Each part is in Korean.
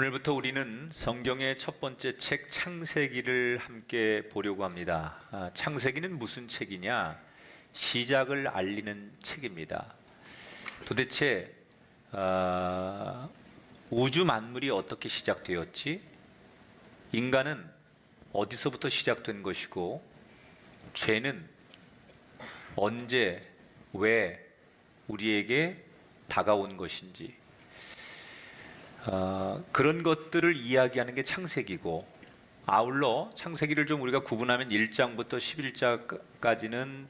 오늘부터 우리는 성경의 첫 번째 책 창세기를 함께 보려고 합니다. 창세기는 무슨 책이냐? 시작을 알리는 책입니다. 도대체 우주 만물이 어떻게 시작되었지? 인간은 어디서부터 시작된 것이고, 죄는 언제, 왜 우리에게 다가온 것인지, 그런 것들을 이야기하는 게 창세기고, 아울러 창세기를 좀 우리가 구분하면 1장부터 11장까지는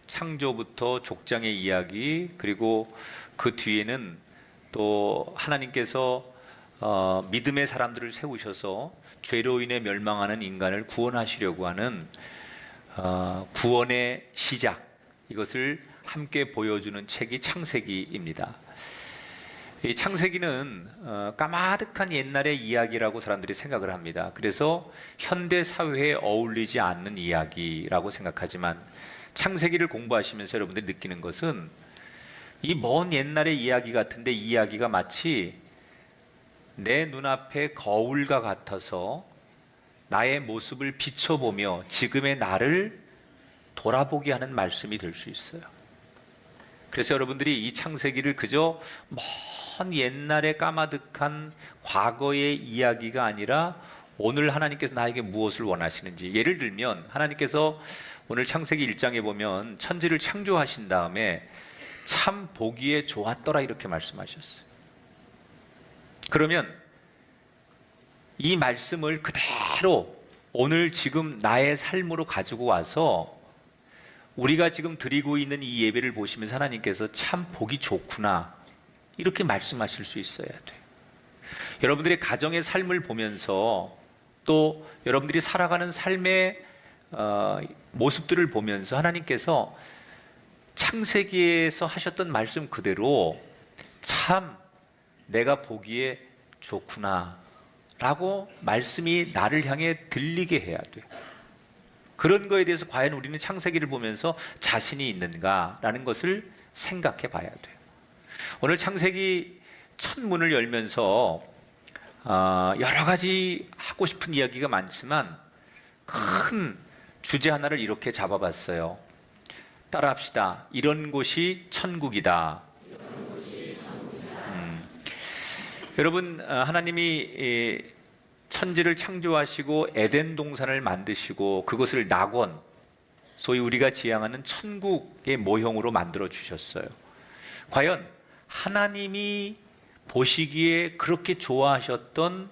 창조부터 족장의 이야기, 그리고 그 뒤에는 또 하나님께서 믿음의 사람들을 세우셔서 죄로 인해 멸망하는 인간을 구원하시려고 하는 구원의 시작, 이것을 함께 보여주는 책이 창세기입니다. 이 창세기는 까마득한 옛날의 이야기라고 사람들이 생각을 합니다. 그래서 현대 사회에 어울리지 않는 이야기라고 생각하지만, 창세기를 공부하시면서 여러분들이 느끼는 것은 이 먼 옛날의 이야기 같은데, 이 이야기가 마치 내 눈앞에 거울과 같아서 나의 모습을 비춰보며 지금의 나를 돌아보게 하는 말씀이 될 수 있어요. 그래서 여러분들이 이 창세기를 그저 먼 옛날의 까마득한 과거의 이야기가 아니라 오늘 하나님께서 나에게 무엇을 원하시는지, 예를 들면 하나님께서 오늘 창세기 1장에 보면 천지를 창조하신 다음에 참 보기에 좋았더라 이렇게 말씀하셨어요. 그러면 이 말씀을 그대로 오늘 지금 나의 삶으로 가지고 와서 우리가 지금 드리고 있는 이 예배를 보시면서 하나님께서 참 보기 좋구나 이렇게 말씀하실 수 있어야 돼요. 여러분들의 가정의 삶을 보면서, 또 여러분들이 살아가는 삶의 모습들을 보면서 하나님께서 창세기에서 하셨던 말씀 그대로 참 내가 보기에 좋구나 라고 말씀이 나를 향해 들리게 해야 돼요. 그런 거에 대해서 과연 우리는 창세기를 보면서 자신이 있는가라는 것을 생각해 봐야 돼요. 오늘 창세기 첫 문을 열면서 여러 가지 하고 싶은 이야기가 많지만 큰 주제 하나를 이렇게 잡아봤어요. 따라합시다. 이런 곳이 천국이다. 여러분, 하나님이 천지를 창조하시고 에덴 동산을 만드시고 그것을 낙원, 소위 우리가 지향하는 천국의 모형으로 만들어 주셨어요. 과연 하나님이 보시기에 그렇게 좋아하셨던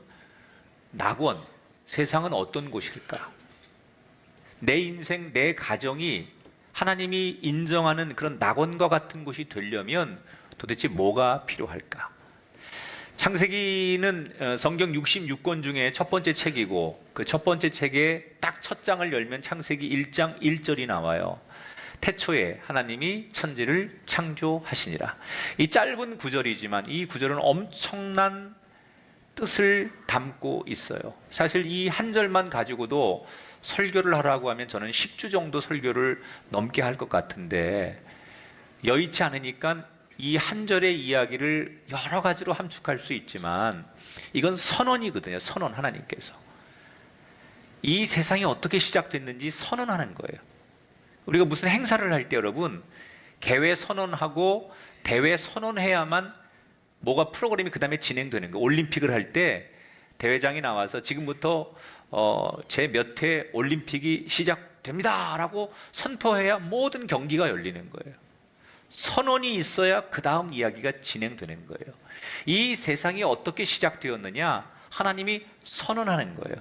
낙원, 세상은 어떤 곳일까? 내 인생, 내 가정이 하나님이 인정하는 그런 낙원과 같은 곳이 되려면 도대체 뭐가 필요할까? 창세기는 성경 66권 중에 첫 번째 책이고, 그 첫 번째 책의 딱 첫 장을 열면 창세기 1장 1절이 나와요. 태초에 하나님이 천지를 창조하시니라. 이 짧은 구절이지만 이 구절은 엄청난 뜻을 담고 있어요. 사실 이 한 절만 가지고도 설교를 하라고 하면 저는 10주 정도 설교를 넘게 할 것 같은데, 여의치 않으니까 이 한 절의 이야기를 여러 가지로 함축할 수 있지만 이건 선언이거든요. 선언, 하나님께서 이 세상이 어떻게 시작됐는지 선언하는 거예요. 우리가 무슨 행사를 할 때 여러분, 개회 선언하고 대회 선언해야만 뭐가 프로그램이 그 다음에 진행되는 거예요. 올림픽을 할 때 대회장이 나와서 지금부터 제 몇 회 올림픽이 시작됩니다 라고 선포해야 모든 경기가 열리는 거예요. 선언이 있어야 그 다음 이야기가 진행되는 거예요. 이 세상이 어떻게 시작되었느냐? 하나님이 선언하는 거예요.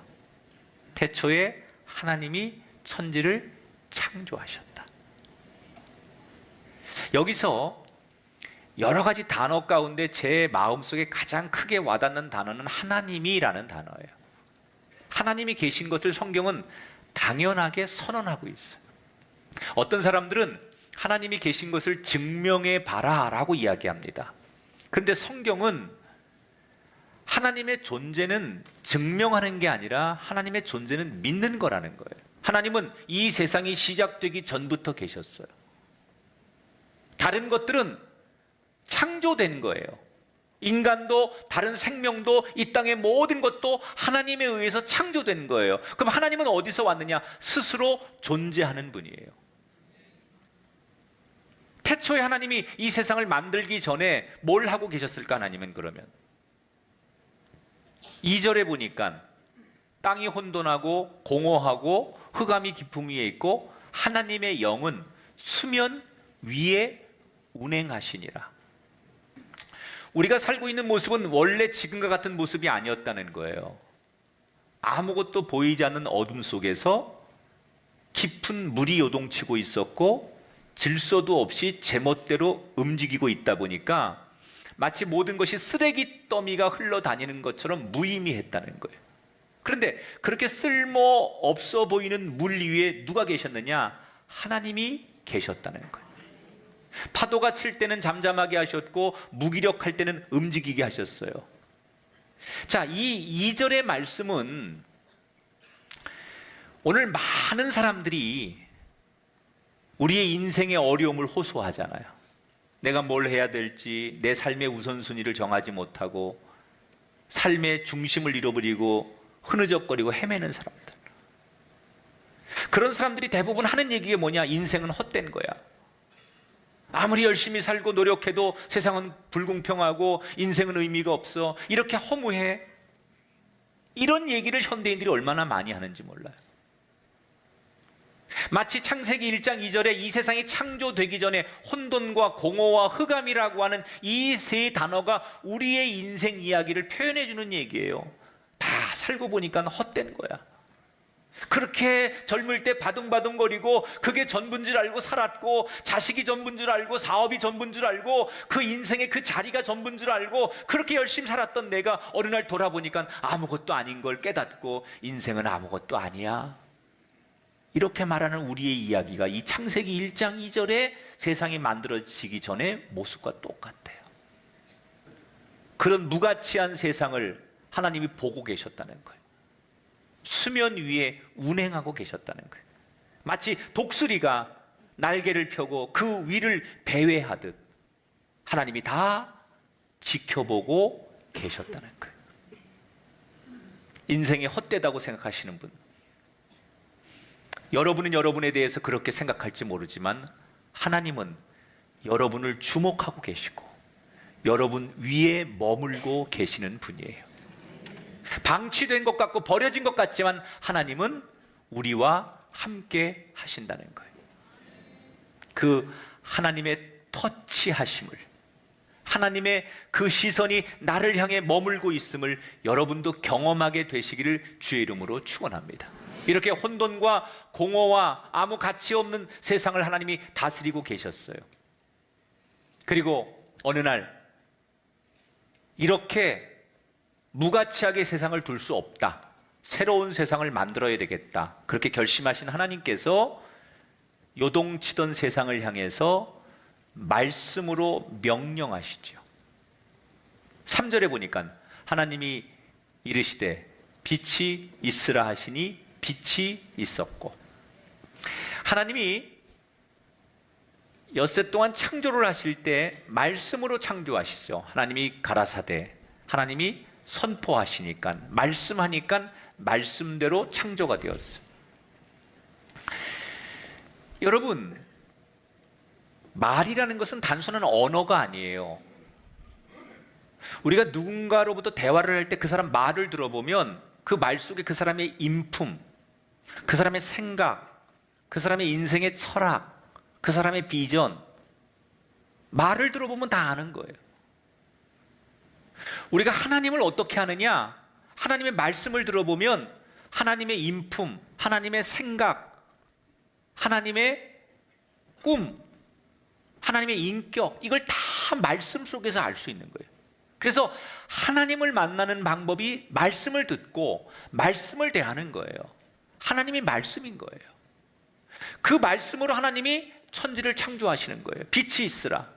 태초에 하나님이 천지를 창조하셨다. 여기서 여러 가지 단어 가운데 제 마음속에 가장 크게 와닿는 단어는 하나님이라는 단어예요. 하나님이 계신 것을 성경은 당연하게 선언하고 있어요. 어떤 사람들은 하나님이 계신 것을 증명해 봐라 라고 이야기합니다. 그런데 성경은 하나님의 존재는 증명하는 게 아니라 하나님의 존재는 믿는 거라는 거예요. 하나님은 이 세상이 시작되기 전부터 계셨어요. 다른 것들은 창조된 거예요. 인간도 다른 생명도 이 땅의 모든 것도 하나님에 의해서 창조된 거예요. 그럼 하나님은 어디서 왔느냐? 스스로 존재하는 분이에요. 태초에 하나님이 이 세상을 만들기 전에 뭘 하고 계셨을까? 하나님은 그러면 2절에 보니까 땅이 혼돈하고 공허하고 흑암이 깊음 위에 있고 하나님의 영은 수면 위에 운행하시니라. 우리가 살고 있는 모습은 원래 지금과 같은 모습이 아니었다는 거예요. 아무것도 보이지 않는 어둠 속에서 깊은 물이 요동치고 있었고 질서도 없이 제멋대로 움직이고 있다 보니까 마치 모든 것이 쓰레기 더미가 흘러다니는 것처럼 무의미했다는 거예요. 그런데 그렇게 쓸모없어 보이는 물 위에 누가 계셨느냐? 하나님이 계셨다는 거예요. 파도가 칠 때는 잠잠하게 하셨고 무기력할 때는 움직이게 하셨어요. 자, 이 2절의 말씀은 오늘 많은 사람들이 우리의 인생의 어려움을 호소하잖아요. 내가 뭘 해야 될지, 내 삶의 우선순위를 정하지 못하고 삶의 중심을 잃어버리고 흐느적거리고 헤매는 사람들. 그런 사람들이 대부분 하는 얘기가 뭐냐? 인생은 헛된 거야. 아무리 열심히 살고 노력해도 세상은 불공평하고 인생은 의미가 없어. 이렇게 허무해. 이런 얘기를 현대인들이 얼마나 많이 하는지 몰라요. 마치 창세기 1장 2절에 이 세상이 창조되기 전에 혼돈과 공허와 흑암이라고 하는 이 세 단어가 우리의 인생 이야기를 표현해 주는 얘기예요. 다 살고 보니까 헛된 거야. 그렇게 젊을 때 바둥바둥거리고 그게 전부인 줄 알고 살았고 자식이 전부인 줄 알고 사업이 전부인 줄 알고 그 인생의 그 자리가 전부인 줄 알고 그렇게 열심히 살았던 내가 어느 날 돌아보니까 아무것도 아닌 걸 깨닫고 인생은 아무것도 아니야. 이렇게 말하는 우리의 이야기가 이 창세기 1장 2절에 세상이 만들어지기 전의 모습과 똑같아요. 그런 무가치한 세상을 하나님이 보고 계셨다는 거예요. 수면 위에 운행하고 계셨다는 거예요. 마치 독수리가 날개를 펴고 그 위를 배회하듯 하나님이 다 지켜보고 계셨다는 거예요. 인생이 헛되다고 생각하시는 분, 여러분은 여러분에 대해서 그렇게 생각할지 모르지만 하나님은 여러분을 주목하고 계시고 여러분 위에 머물고 계시는 분이에요. 방치된 것 같고 버려진 것 같지만 하나님은 우리와 함께 하신다는 거예요. 그 하나님의 터치하심을, 하나님의 그 시선이 나를 향해 머물고 있음을 여러분도 경험하게 되시기를 주의 이름으로 축원합니다. 이렇게 혼돈과 공허와 아무 가치 없는 세상을 하나님이 다스리고 계셨어요. 그리고 어느 날 이렇게 무가치하게 세상을 둘 수 없다, 새로운 세상을 만들어야 되겠다, 그렇게 결심하신 하나님께서 요동치던 세상을 향해서 말씀으로 명령하시죠. 3절에 보니까 하나님이 이르시되 빛이 있으라 하시니 빛이 있었고, 하나님이 엿새 동안 창조를 하실 때 말씀으로 창조하시죠. 하나님이 가라사대, 하나님이 선포하시니까, 말씀하니까 말씀대로 창조가 되었어요. 여러분, 말이라는 것은 단순한 언어가 아니에요. 우리가 누군가로부터 대화를 할 때 그 사람 말을 들어보면 그 말 속에 그 사람의 인품, 그 사람의 생각, 그 사람의 인생의 철학, 그 사람의 비전, 말을 들어보면 다 아는 거예요. 우리가 하나님을 어떻게 아느냐? 하나님의 말씀을 들어보면 하나님의 인품, 하나님의 생각, 하나님의 꿈, 하나님의 인격, 이걸 다 말씀 속에서 알 수 있는 거예요. 그래서 하나님을 만나는 방법이 말씀을 듣고 말씀을 대하는 거예요. 하나님이 말씀인 거예요. 그 말씀으로 하나님이 천지를 창조하시는 거예요. 빛이 있으라.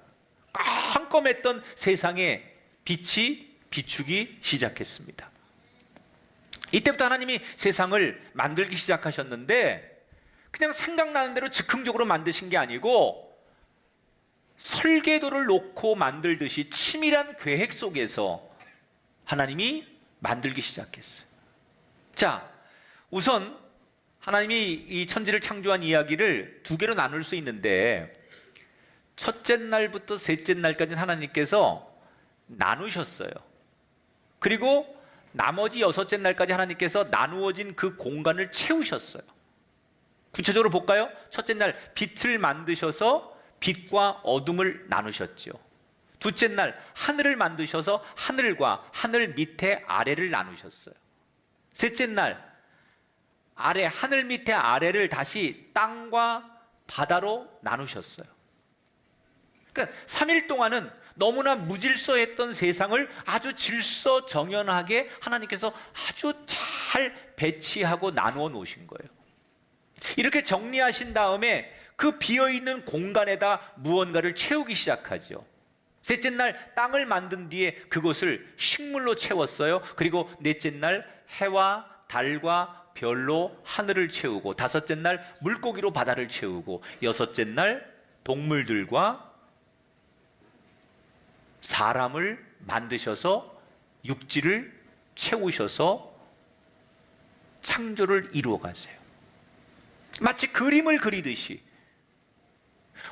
깜깜했던 세상에 빛이 비추기 시작했습니다. 이때부터 하나님이 세상을 만들기 시작하셨는데 그냥 생각나는 대로 즉흥적으로 만드신 게 아니고 설계도를 놓고 만들듯이 치밀한 계획 속에서 하나님이 만들기 시작했어요. 자, 우선 하나님이 이 천지를 창조한 이야기를 두 개로 나눌 수 있는데, 첫째 날부터 셋째 날까지는 하나님께서 나누셨어요. 그리고 나머지 여섯째 날까지 하나님께서 나누어진 그 공간을 채우셨어요. 구체적으로 볼까요? 첫째 날 빛을 만드셔서 빛과 어둠을 나누셨죠. 둘째 날 하늘을 만드셔서 하늘과 하늘 밑에 아래를 나누셨어요. 셋째 날 아래, 하늘 밑에 아래를 다시 땅과 바다로 나누셨어요. 그러니까 3일 동안은 너무나 무질서했던 세상을 아주 질서정연하게 하나님께서 아주 잘 배치하고 나누어 놓으신 거예요. 이렇게 정리하신 다음에 그 비어있는 공간에다 무언가를 채우기 시작하죠. 셋째 날 땅을 만든 뒤에 그것을 식물로 채웠어요. 그리고 넷째 날 해와 달과 별로 하늘을 채우고, 다섯째 날 물고기로 바다를 채우고, 여섯째 날 동물들과 사람을 만드셔서 육지를 채우셔서 창조를 이루어 가세요. 마치 그림을 그리듯이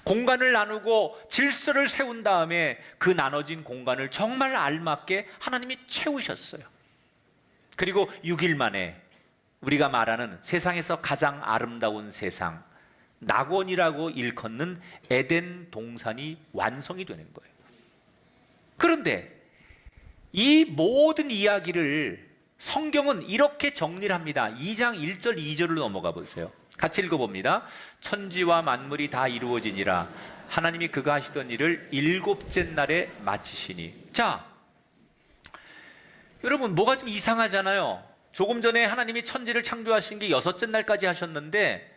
공간을 나누고 질서를 세운 다음에 그 나눠진 공간을 정말 알맞게 하나님이 채우셨어요. 그리고 6일 만에 우리가 말하는 세상에서 가장 아름다운 세상, 낙원이라고 일컫는 에덴 동산이 완성이 되는 거예요. 그런데 이 모든 이야기를 성경은 이렇게 정리를 합니다. 2장 1절 2절로 넘어가 보세요. 같이 읽어봅니다. 천지와 만물이 다 이루어지니라. 하나님이 그가 하시던 일을 일곱째 날에 마치시니. 자, 여러분, 뭐가 좀 이상하잖아요. 조금 전에 하나님이 천지를 창조하신 게 여섯째 날까지 하셨는데,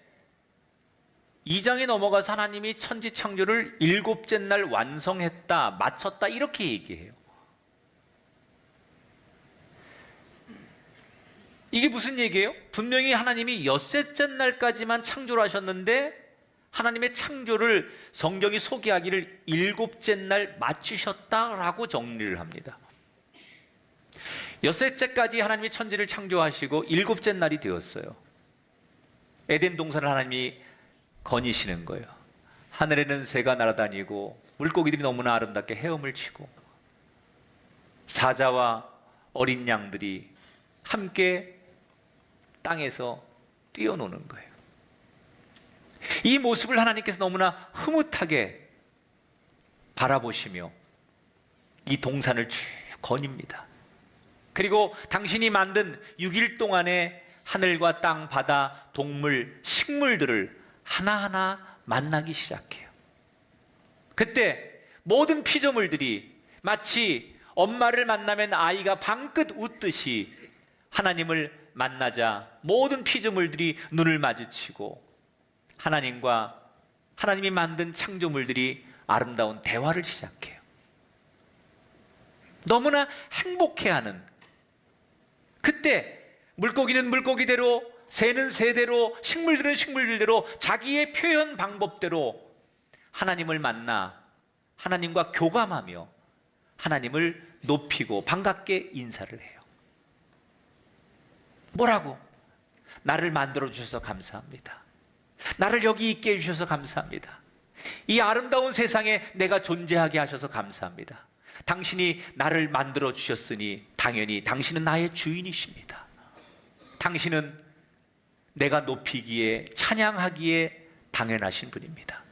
2장에 넘어가서 하나님이 천지 창조를 일곱째 날 완성했다, 마쳤다, 이렇게 얘기해요. 이게 무슨 얘기예요? 분명히 하나님이 엿새째 날까지만 창조를 하셨는데, 하나님의 창조를 성경이 소개하기를 일곱째 날 마치셨다라고 정리를 합니다. 엿새째까지 하나님이 천지를 창조하시고 일곱째 날이 되었어요. 에덴 동산을 하나님이 거니시는 거예요. 하늘에는 새가 날아다니고 물고기들이 너무나 아름답게 헤엄을 치고 사자와 어린 양들이 함께 땅에서 뛰어노는 거예요. 이 모습을 하나님께서 너무나 흐뭇하게 바라보시며 이 동산을 쭉 거닙니다. 그리고 당신이 만든 6일 동안에 하늘과 땅, 바다, 동물, 식물들을 하나하나 만나기 시작해요. 그때 모든 피조물들이 마치 엄마를 만나면 아이가 방긋 웃듯이 하나님을 만나자 모든 피조물들이 눈을 마주치고 하나님과 하나님이 만든 창조물들이 아름다운 대화를 시작해요. 너무나 행복해하는, 그때 물고기는 물고기대로, 새는 새대로, 식물들은 식물들대로 자기의 표현 방법대로 하나님을 만나 하나님과 교감하며 하나님을 높이고 반갑게 인사를 해요. 뭐라고? 나를 만들어주셔서 감사합니다. 나를 여기 있게 해주셔서 감사합니다. 이 아름다운 세상에 내가 존재하게 하셔서 감사합니다. 당신이 나를 만들어주셨으니 당연히 당신은 나의 주인이십니다. 당신은 내가 높이기에, 찬양하기에 당연하신 분입니다.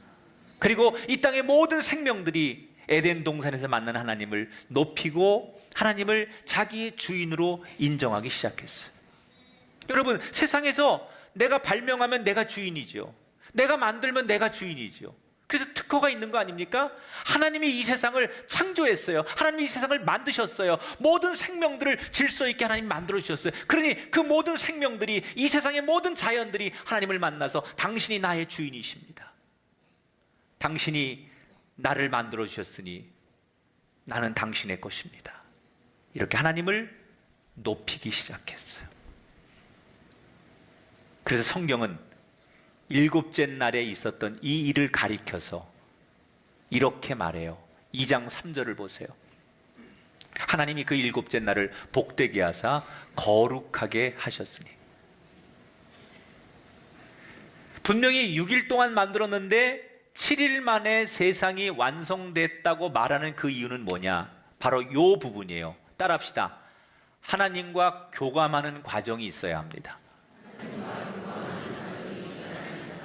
그리고 이 땅의 모든 생명들이 에덴 동산에서 만난 하나님을 높이고 하나님을 자기의 주인으로 인정하기 시작했어요. 여러분, 세상에서 내가 발명하면 내가 주인이죠. 내가 만들면 내가 주인이죠. 그래서 특허가 있는 거 아닙니까? 하나님이 이 세상을 창조했어요. 하나님이 이 세상을 만드셨어요. 모든 생명들을 질서 있게 하나님 만들어 주셨어요. 그러니 그 모든 생명들이, 이 세상의 모든 자연들이 하나님을 만나서 당신이 나의 주인이십니다. 당신이 나를 만들어 주셨으니 나는 당신의 것입니다. 이렇게 하나님을 높이기 시작했어요. 그래서 성경은 일곱째 날에 있었던 이 일을 가리켜서 이렇게 말해요. 2장 3절을 보세요. 하나님이 그 일곱째 날을 복되게 하사 거룩하게 하셨으니. 분명히 6일 동안 만들었는데 7일 만에 세상이 완성됐다고 말하는 그 이유는 뭐냐? 바로 이 부분이에요. 따라합시다. 하나님과 교감하는 과정이 있어야 합니다.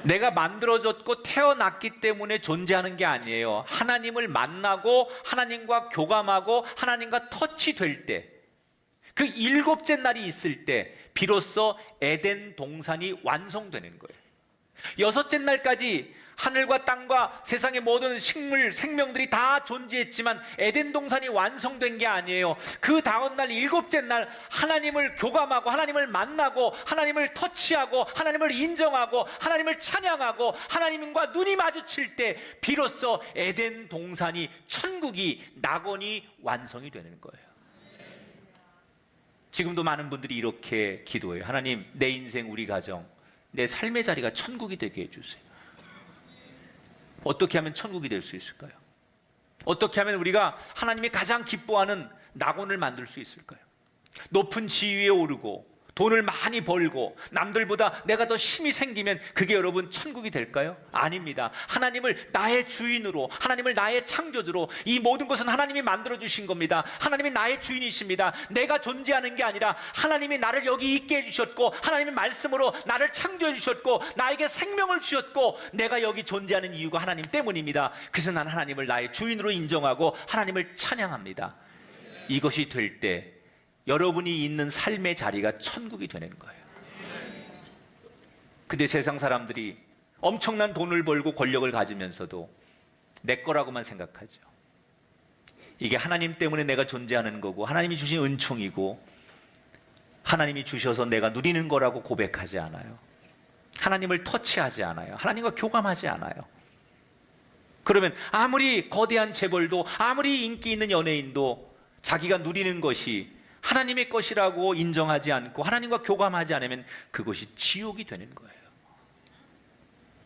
내가 만들어졌고 태어났기 때문에 존재하는 게 아니에요. 하나님을 만나고 하나님과 교감하고 하나님과 터치될 때, 그 일곱째 날이 있을 때 비로소 에덴 동산이 완성되는 거예요. 여섯째 날까지 하늘과 땅과 세상의 모든 식물, 생명들이 다 존재했지만 에덴 동산이 완성된 게 아니에요. 그 다음 날 일곱째 날 하나님을 교감하고 하나님을 만나고 하나님을 터치하고 하나님을 인정하고 하나님을 찬양하고 하나님과 눈이 마주칠 때 비로소 에덴 동산이, 천국이, 낙원이 완성이 되는 거예요. 지금도 많은 분들이 이렇게 기도해요. 하나님, 내 인생, 우리 가정, 내 삶의 자리가 천국이 되게 해주세요. 어떻게 하면 천국이 될 수 있을까요? 어떻게 하면 우리가 하나님이 가장 기뻐하는 낙원을 만들 수 있을까요? 높은 지위에 오르고 돈을 많이 벌고 남들보다 내가 더 힘이 생기면 그게 여러분 천국이 될까요? 아닙니다. 하나님을 나의 주인으로, 하나님을 나의 창조주로, 이 모든 것은 하나님이 만들어주신 겁니다. 하나님이 나의 주인이십니다. 내가 존재하는 게 아니라 하나님이 나를 여기 있게 해주셨고 하나님의 말씀으로 나를 창조해 주셨고 나에게 생명을 주셨고 내가 여기 존재하는 이유가 하나님 때문입니다. 그래서 난 하나님을 나의 주인으로 인정하고 하나님을 찬양합니다. 이것이 될 때 여러분이 있는 삶의 자리가 천국이 되는 거예요. 근데 세상 사람들이 엄청난 돈을 벌고 권력을 가지면서도 내 거라고만 생각하죠. 이게 하나님 때문에 내가 존재하는 거고 하나님이 주신 은총이고 하나님이 주셔서 내가 누리는 거라고 고백하지 않아요. 하나님을 터치하지 않아요. 하나님과 교감하지 않아요. 그러면 아무리 거대한 재벌도 아무리 인기 있는 연예인도 자기가 누리는 것이 하나님의 것이라고 인정하지 않고 하나님과 교감하지 않으면 그것이 지옥이 되는 거예요.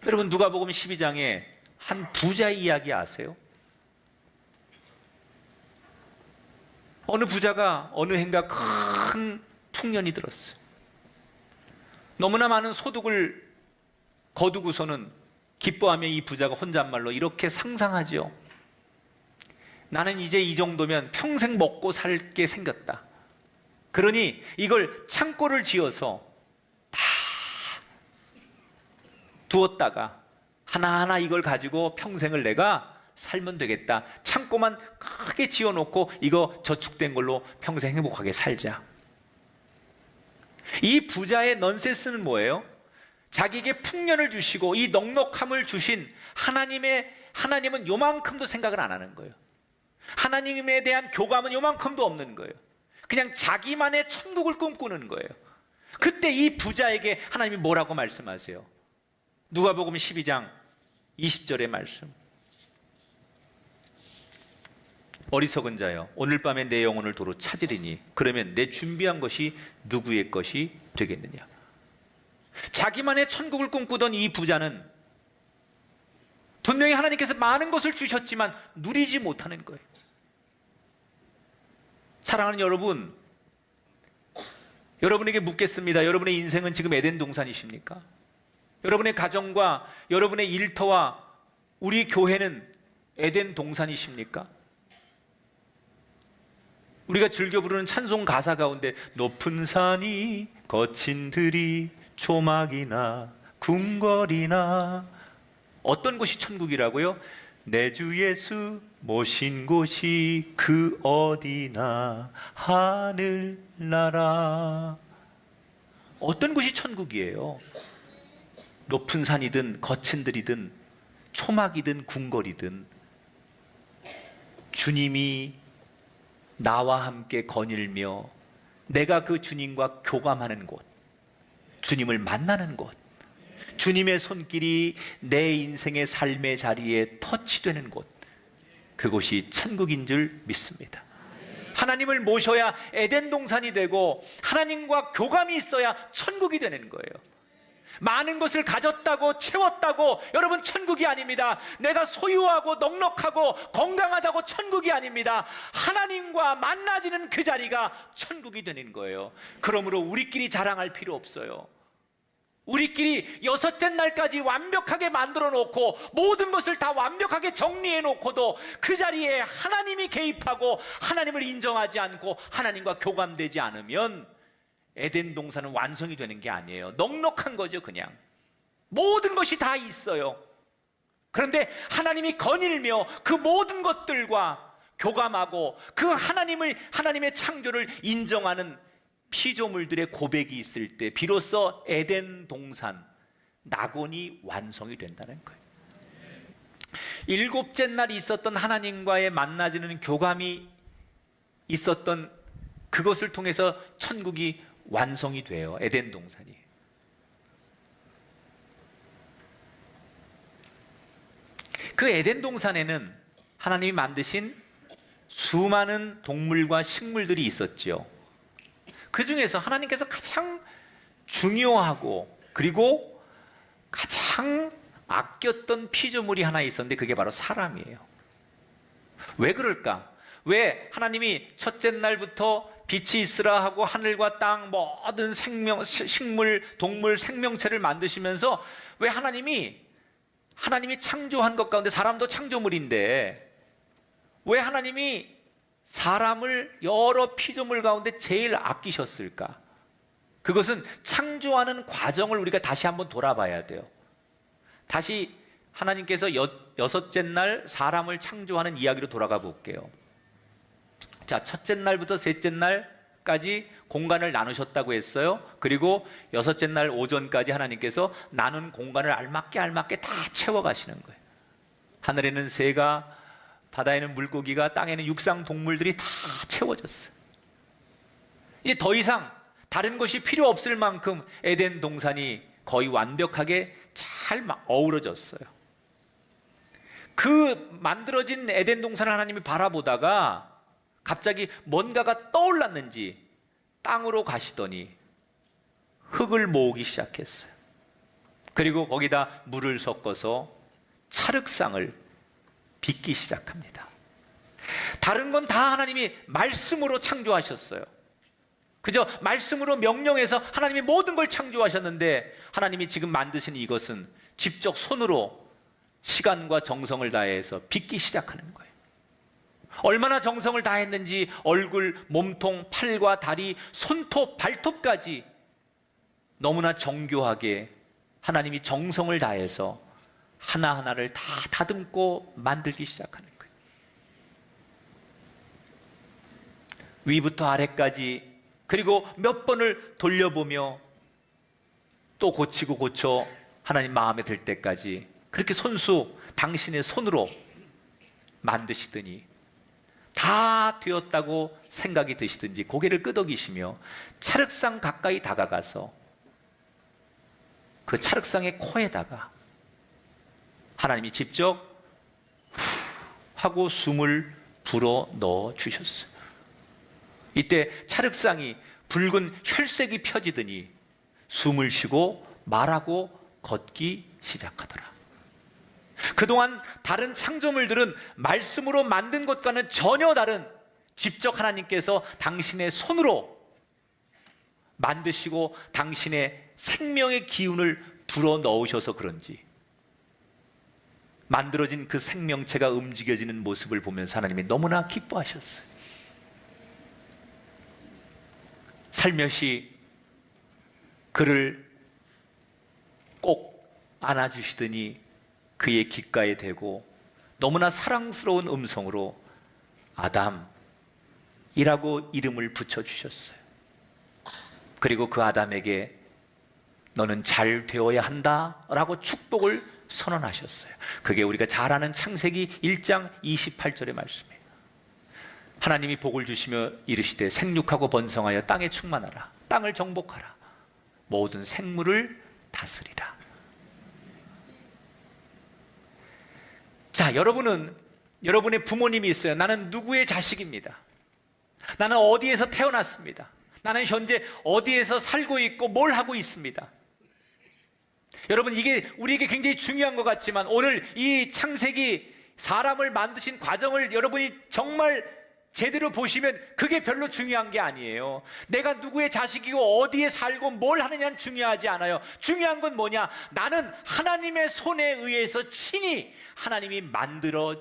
여러분, 누가복음 12장에 한 부자의 이야기 아세요? 어느 부자가 어느 해인가 큰 풍년이 들었어요. 너무나 많은 소득을 거두고서는 기뻐하며 이 부자가 혼잣말로 이렇게 상상하죠. 나는 이제 이 정도면 평생 먹고 살게 생겼다. 그러니 이걸 창고를 지어서 다 두었다가 하나하나 이걸 가지고 평생을 내가 살면 되겠다. 창고만 크게 지어놓고 이거 저축된 걸로 평생 행복하게 살자. 이 부자의 넌센스는 뭐예요? 자기에게 풍년을 주시고 이 넉넉함을 주신 하나님은 요만큼도 생각을 안 하는 거예요. 하나님에 대한 교감은 요만큼도 없는 거예요. 그냥 자기만의 천국을 꿈꾸는 거예요. 그때 이 부자에게 하나님이 뭐라고 말씀하세요? 누가복음 12장 20절의 말씀. 어리석은 자여, 오늘 밤에 내 영혼을 도로 찾으리니 그러면 내 준비한 것이 누구의 것이 되겠느냐. 자기만의 천국을 꿈꾸던 이 부자는 분명히 하나님께서 많은 것을 주셨지만 누리지 못하는 거예요. 사랑하는 여러분, 여러분에게 묻겠습니다. 여러분의 인생은 지금 에덴 동산이십니까? 여러분의 가정과 여러분의 일터와 우리 교회는 에덴 동산이십니까? 우리가 즐겨 부르는 찬송 가사 가운데 높은 산이 거친 들이 초막이나 궁궐이나, 어떤 곳이 천국이라고요? 내 주 예수 모신 곳이 그 어디나 하늘나라. 어떤 곳이 천국이에요? 높은 산이든 거친 들이든 초막이든 궁궐이든 주님이 나와 함께 거닐며 내가 그 주님과 교감하는 곳, 주님을 만나는 곳, 주님의 손길이 내 인생의 삶의 자리에 터치되는 곳, 그곳이 천국인 줄 믿습니다. 하나님을 모셔야 에덴 동산이 되고 하나님과 교감이 있어야 천국이 되는 거예요. 많은 것을 가졌다고 채웠다고 여러분 천국이 아닙니다. 내가 소유하고 넉넉하고 건강하다고 천국이 아닙니다. 하나님과 만나지는 그 자리가 천국이 되는 거예요. 그러므로 우리끼리 자랑할 필요 없어요. 우리끼리 여섯째 날까지 완벽하게 만들어 놓고 모든 것을 다 완벽하게 정리해 놓고도 그 자리에 하나님이 개입하고 하나님을 인정하지 않고 하나님과 교감되지 않으면 에덴 동산은 완성이 되는 게 아니에요. 넉넉한 거죠. 그냥 모든 것이 다 있어요. 그런데 하나님이 거닐며 그 모든 것들과 교감하고 그 하나님의 창조를 인정하는 피조물들의 고백이 있을 때 비로소 에덴 동산 낙원이 완성이 된다는 거예요. 일곱째 날 있었던 하나님과의 만나지는 교감이 있었던 그것을 통해서 천국이 완성이 돼요. 에덴 동산이. 그 에덴 동산에는 하나님이 만드신 수많은 동물과 식물들이 있었지요. 그 중에서 하나님께서 가장 중요하고 그리고 가장 아꼈던 피조물이 하나 있었는데 그게 바로 사람이에요. 왜 그럴까? 왜 하나님이 첫째 날부터 빛이 있으라 하고 하늘과 땅 모든 생명, 식물, 동물, 생명체를 만드시면서 왜 하나님이 창조한 것 가운데 사람도 창조물인데 왜 하나님이 사람을 여러 피조물 가운데 제일 아끼셨을까? 그것은 창조하는 과정을 우리가 다시 한번 돌아봐야 돼요. 다시 하나님께서 여섯째 날 사람을 창조하는 이야기로 돌아가 볼게요. 자, 첫째 날부터 셋째 날까지 공간을 나누셨다고 했어요. 그리고 여섯째 날 오전까지 하나님께서 나눈 공간을 알맞게 다 채워가시는 거예요. 하늘에는 새가, 바다에는 물고기가, 땅에는 육상 동물들이 다 채워졌어요. 이제 더 이상 다른 것이 필요 없을 만큼 에덴 동산이 거의 완벽하게 잘 어우러졌어요. 그 만들어진 에덴 동산을 하나님이 바라보다가 갑자기 뭔가가 떠올랐는지 땅으로 가시더니 흙을 모으기 시작했어요. 그리고 거기다 물을 섞어서 찰흙상을 빚기 시작합니다. 다른 건 다 하나님이 말씀으로 창조하셨어요. 그저 말씀으로 명령해서 하나님이 모든 걸 창조하셨는데 하나님이 지금 만드신 이것은 직접 손으로 시간과 정성을 다해서 빚기 시작하는 거예요. 얼마나 정성을 다했는지 얼굴, 몸통, 팔과 다리, 손톱, 발톱까지 너무나 정교하게 하나님이 정성을 다해서 하나하나를 다 다듬고 만들기 시작하는 거예요. 위부터 아래까지 그리고 몇 번을 돌려보며 또 고치고 고쳐 하나님 마음에 들 때까지 그렇게 손수 당신의 손으로 만드시더니 다 되었다고 생각이 드시든지 고개를 끄덕이시며 찰흙상 가까이 다가가서 그 찰흙상의 코에다가 하나님이 직접 후 하고 숨을 불어 넣어 주셨어요. 이때 찰흙상이 붉은 혈색이 펴지더니 숨을 쉬고 말하고 걷기 시작하더라. 그동안 다른 창조물들은 말씀으로 만든 것과는 전혀 다른 직접 하나님께서 당신의 손으로 만드시고 당신의 생명의 기운을 불어 넣으셔서 그런지 만들어진 그 생명체가 움직여지는 모습을 보면서 하나님이 너무나 기뻐하셨어요. 살며시 그를 꼭 안아주시더니 그의 귓가에 대고 너무나 사랑스러운 음성으로 아담이라고 이름을 붙여주셨어요. 그리고 그 아담에게 너는 잘 되어야 한다라고 축복을 선언하셨어요. 그게 우리가 잘 아는 창세기 1장 28절의 말씀이에요. 하나님이 복을 주시며 이르시되 생육하고 번성하여 땅에 충만하라. 땅을 정복하라. 모든 생물을 다스리라. 자, 여러분은 여러분의 부모님이 있어요. 나는 누구의 자식입니다. 나는 어디에서 태어났습니다. 나는 현재 어디에서 살고 있고 뭘 하고 있습니다. 여러분, 이게 우리에게 굉장히 중요한 것 같지만 오늘 이 창세기 사람을 만드신 과정을 여러분이 정말 제대로 보시면 그게 별로 중요한 게 아니에요. 내가 누구의 자식이고 어디에 살고 뭘 하느냐는 중요하지 않아요. 중요한 건 뭐냐? 나는 하나님의 손에 의해서 친히 하나님이 만들어서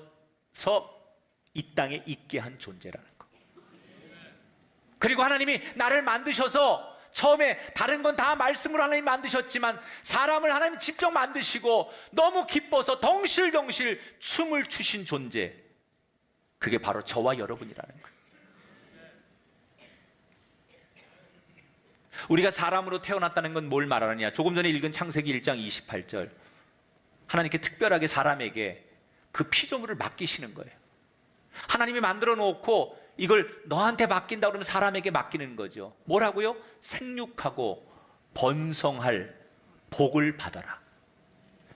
이 땅에 있게 한 존재라는 거. 그리고 하나님이 나를 만드셔서 처음에 다른 건 다 말씀으로 하나님 만드셨지만 사람을 하나님 직접 만드시고 너무 기뻐서 덩실덩실 춤을 추신 존재, 그게 바로 저와 여러분이라는 거예요. 우리가 사람으로 태어났다는 건 뭘 말하느냐? 조금 전에 읽은 창세기 1장 28절, 하나님께 특별하게 사람에게 그 피조물을 맡기시는 거예요. 하나님이 만들어 놓고 이걸 너한테 맡긴다 그러면 사람에게 맡기는 거죠. 뭐라고요? 생육하고 번성할 복을 받아라.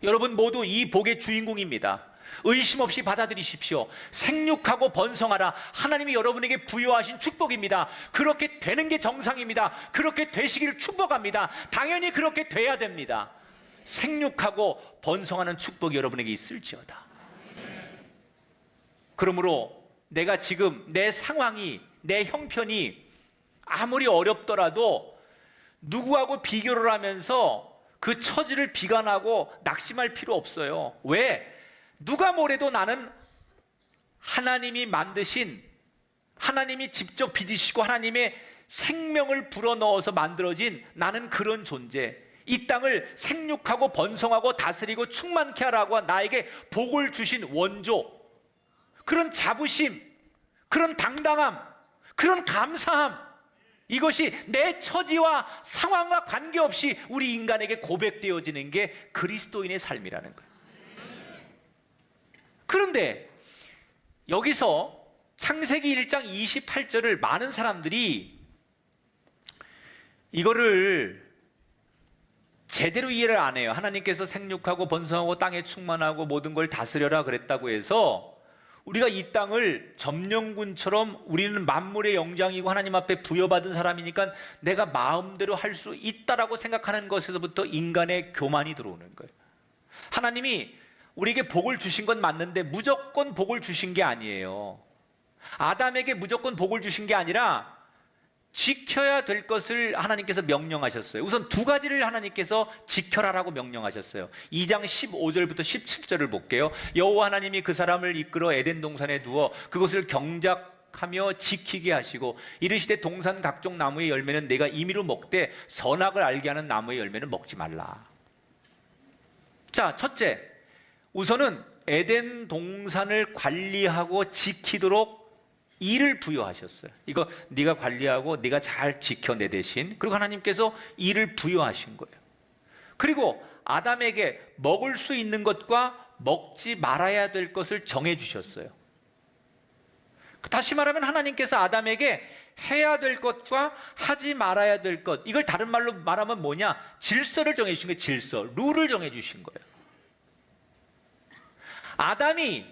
여러분 모두 이 복의 주인공입니다. 의심 없이 받아들이십시오. 생육하고 번성하라. 하나님이 여러분에게 부여하신 축복입니다. 그렇게 되는 게 정상입니다. 그렇게 되시기를 축복합니다. 당연히 그렇게 돼야 됩니다. 생육하고 번성하는 축복이 여러분에게 있을지어다. 그러므로 내가 지금 내 상황이, 내 형편이 아무리 어렵더라도 누구하고 비교를 하면서 그 처지를 비관하고 낙심할 필요 없어요. 왜? 누가 뭐래도 나는 하나님이 만드신, 하나님이 직접 빚으시고 하나님의 생명을 불어넣어서 만들어진 나는 그런 존재, 이 땅을 생육하고 번성하고 다스리고 충만케 하라고 나에게 복을 주신 원조, 그런 자부심, 그런 당당함, 그런 감사함, 이것이 내 처지와 상황과 관계없이 우리 인간에게 고백되어지는 게 그리스도인의 삶이라는 거예요. 그런데 여기서 창세기 1장 28절을 많은 사람들이 이거를 제대로 이해를 안 해요. 하나님께서 생육하고 번성하고 땅에 충만하고 모든 걸 다스려라 그랬다고 해서 우리가 이 땅을 점령군처럼 우리는 만물의 영장이고 하나님 앞에 부여받은 사람이니까 내가 마음대로 할 수 있다라고 생각하는 것에서부터 인간의 교만이 들어오는 거예요. 하나님이 우리에게 복을 주신 건 맞는데 무조건 복을 주신 게 아니에요. 아담에게 무조건 복을 주신 게 아니라 지켜야 될 것을 하나님께서 명령하셨어요. 우선 두 가지를 하나님께서 지켜라라고 명령하셨어요. 2장 15절부터 17절을 볼게요. 여호와 하나님이 그 사람을 이끌어 에덴 동산에 두어 그것을 경작하며 지키게 하시고 이르시되 동산 각종 나무의 열매는 내가 임의로 먹되 선악을 알게 하는 나무의 열매는 먹지 말라. 자, 첫째, 우선은 에덴 동산을 관리하고 지키도록 일을 부여하셨어요. 이거 네가 관리하고 네가 잘 지켜 내 대신. 그리고 하나님께서 일을 부여하신 거예요. 그리고 아담에게 먹을 수 있는 것과 먹지 말아야 될 것을 정해 주셨어요. 다시 말하면 하나님께서 아담에게 해야 될 것과 하지 말아야 될 것, 이걸 다른 말로 말하면 뭐냐? 질서를 정해 주신 거예요. 질서, 룰을 정해 주신 거예요. 아담이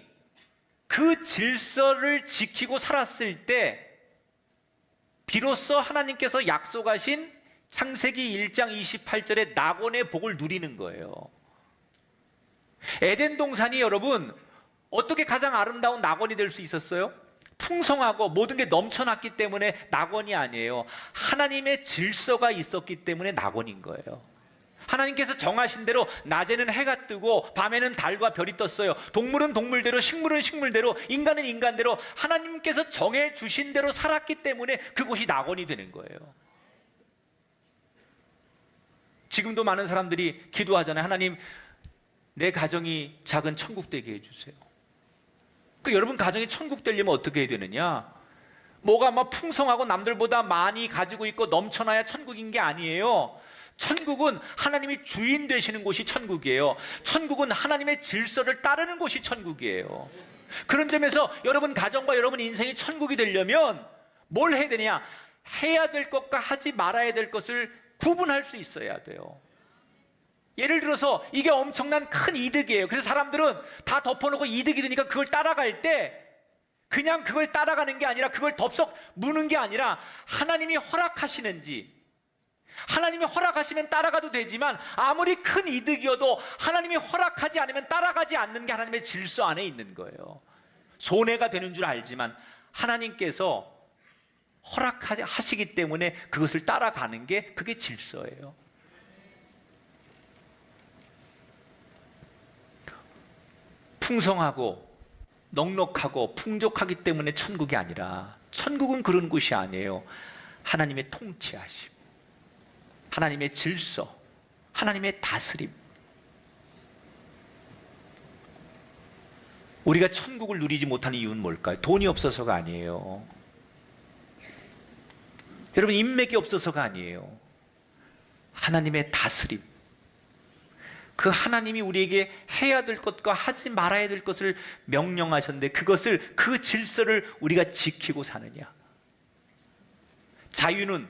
그 질서를 지키고 살았을 때 비로소 하나님께서 약속하신 창세기 1장 28절의 낙원의 복을 누리는 거예요. 에덴 동산이 여러분 어떻게 가장 아름다운 낙원이 될 수 있었어요? 풍성하고 모든 게 넘쳐났기 때문에 낙원이 아니에요. 하나님의 질서가 있었기 때문에 낙원인 거예요. 하나님께서 정하신 대로 낮에는 해가 뜨고 밤에는 달과 별이 떴어요. 동물은 동물대로, 식물은 식물대로, 인간은 인간대로 하나님께서 정해 주신 대로 살았기 때문에 그곳이 낙원이 되는 거예요. 지금도 많은 사람들이 기도하잖아요. 하나님, 내 가정이 작은 천국 되게 해주세요. 여러분 가정이 천국 되려면 어떻게 해야 되느냐? 뭐가 막 풍성하고 남들보다 많이 가지고 있고 넘쳐나야 천국인 게 아니에요. 천국은 하나님이 주인 되시는 곳이 천국이에요. 천국은 하나님의 질서를 따르는 곳이 천국이에요. 그런 점에서 여러분 가정과 여러분 인생이 천국이 되려면 뭘 해야 되냐? 해야 될 것과 하지 말아야 될 것을 구분할 수 있어야 돼요. 예를 들어서 이게 엄청난 큰 이득이에요. 그래서 사람들은 다 덮어놓고 이득이 되니까 그걸 따라갈 때 그냥 그걸 따라가는 게 아니라 그걸 덥석 무는 게 아니라 하나님이 허락하시는지, 하나님이 허락하시면 따라가도 되지만 아무리 큰 이득이어도 하나님이 허락하지 않으면 따라가지 않는 게 하나님의 질서 안에 있는 거예요. 손해가 되는 줄 알지만 하나님께서 허락하시기 때문에 그것을 따라가는 게 그게 질서예요. 풍성하고 넉넉하고 풍족하기 때문에 천국이 아니라, 천국은 그런 곳이 아니에요. 하나님의 통치하심, 하나님의 질서, 하나님의 다스림. 우리가 천국을 누리지 못하는 이유는 뭘까요? 돈이 없어서가 아니에요. 여러분, 인맥이 없어서가 아니에요. 하나님의 다스림, 그 하나님이 우리에게 해야 될 것과 하지 말아야 될 것을 명령하셨는데 그것을, 그 질서를 우리가 지키고 사느냐. 자유는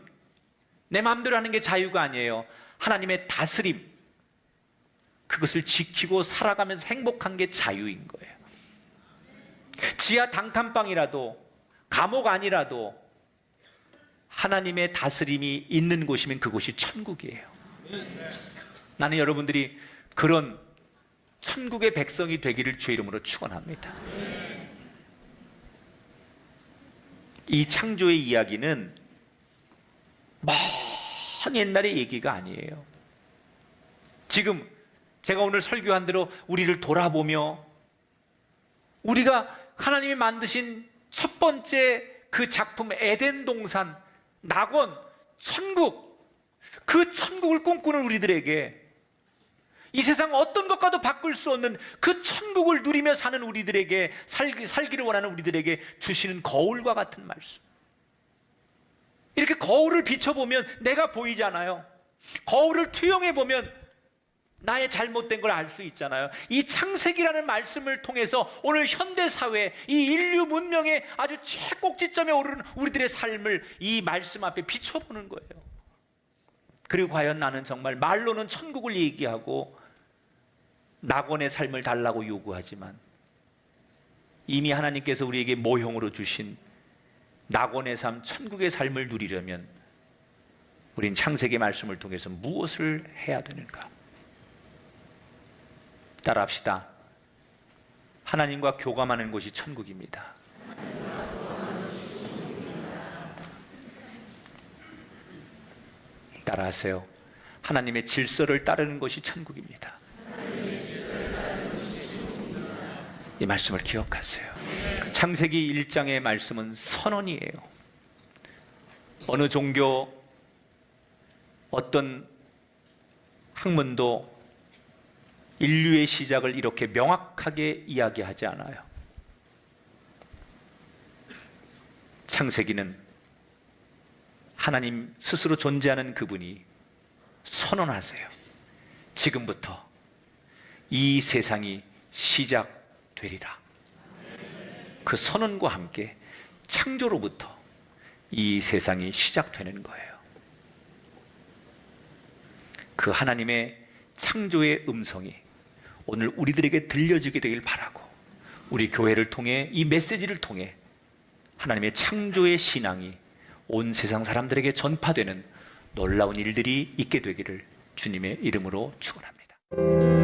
내 마음대로 하는 게 자유가 아니에요. 하나님의 다스림, 그것을 지키고 살아가면서 행복한 게 자유인 거예요. 지하 단칸방이라도, 감옥 아니라도 하나님의 다스림이 있는 곳이면 그곳이 천국이에요. 나는 여러분들이 그런 천국의 백성이 되기를 주의 이름으로 축원합니다. 이 창조의 이야기는 먼 옛날의 얘기가 아니에요. 지금 제가 오늘 설교한 대로 우리를 돌아보며 우리가 하나님이 만드신 첫 번째 그 작품, 에덴 동산, 낙원, 천국, 그 천국을 꿈꾸는 우리들에게, 이 세상 어떤 것과도 바꿀 수 없는 그 천국을 누리며 사는 우리들에게, 살기를 원하는 우리들에게 주시는 거울과 같은 말씀. 이렇게 거울을 비춰보면 내가 보이잖아요. 거울을 투영해보면 나의 잘못된 걸 알 수 있잖아요. 이 창세기라는 말씀을 통해서 오늘 현대사회, 이 인류 문명의 아주 최꼭지점에 오르는 우리들의 삶을 이 말씀 앞에 비춰보는 거예요. 그리고 과연 나는 정말 말로는 천국을 얘기하고 낙원의 삶을 달라고 요구하지만 이미 하나님께서 우리에게 모형으로 주신 낙원의 삶, 천국의 삶을 누리려면 우린 창세기 말씀을 통해서 무엇을 해야 되는가? 따라합시다. 하나님과 교감하는 곳이 천국입니다. 따라하세요. 하나님의 질서를 따르는 것이 천국입니다. 이 말씀을 기억하세요. 창세기 1장의 말씀은 선언이에요. 어느 종교, 어떤 학문도 인류의 시작을 이렇게 명확하게 이야기하지 않아요. 창세기는 하나님 스스로 존재하는 그분이 선언하세요. 지금부터 이 세상이 시작되리라. 그 선언과 함께 창조로부터 이 세상이 시작되는 거예요. 그 하나님의 창조의 음성이 오늘 우리들에게 들려지게 되길 바라고, 우리 교회를 통해, 이 메시지를 통해 하나님의 창조의 신앙이 온 세상 사람들에게 전파되는 놀라운 일들이 있게 되기를 주님의 이름으로 축원합니다.